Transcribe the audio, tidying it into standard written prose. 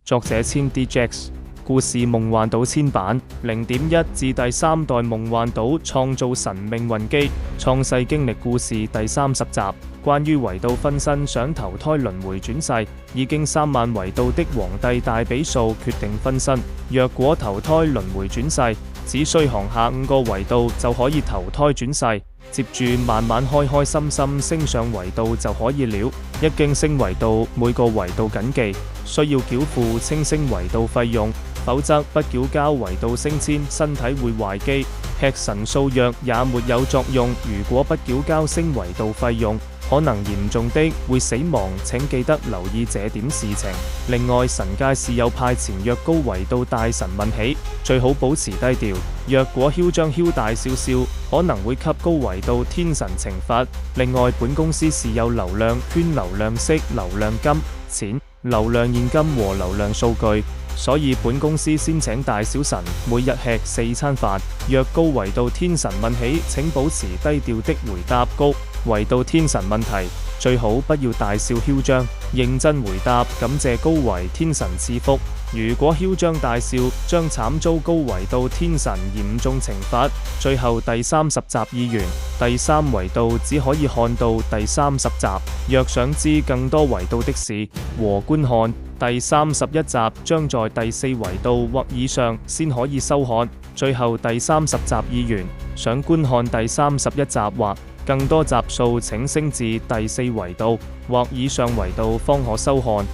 作者千 DJX。故事夢幻島千版0.1至第3代夢幻島創造神命運機創世經歷故事第30集，關於維度分身想投胎輪迴轉世，已經3萬維度的皇帝大比數決定分身，若果投胎輪迴轉世，只需航下5個維度就可以投胎轉世，接住慢慢開開心心升上維度就可以了。一經升維度，每個維度謹記需要繳付清升維度費用，否則不繳交維度升遷，身體會壞機，吃神素藥也沒有作用。如果不繳交升維度費用，可能嚴重的會死亡，請記得留意這點事情。另外，神界是有派遣若高維度大神問起，最好保持低調。若果囂張囂大少少，可能會給高維度天神懲罰。另外，本公司是有流量圈、流量息、流量金錢、流量現金和流量數據，所以本公司先請大小神每日吃4餐飯。若高維度天神問起，請保持低調的回答。高維度天神問題，最好不要大笑囂張，認真回答，感謝高維天神賜福。如果囂張大笑，將慘遭高維度天神嚴重懲罰。最後第30集意願，第3維度只可以看到第30集。若想知更多維度的事和觀看，第31集將在第4維度或以上先可以收看。最後第30集意願，想觀看第31集或更多集數，請升至第4維度或以上維度方可收看。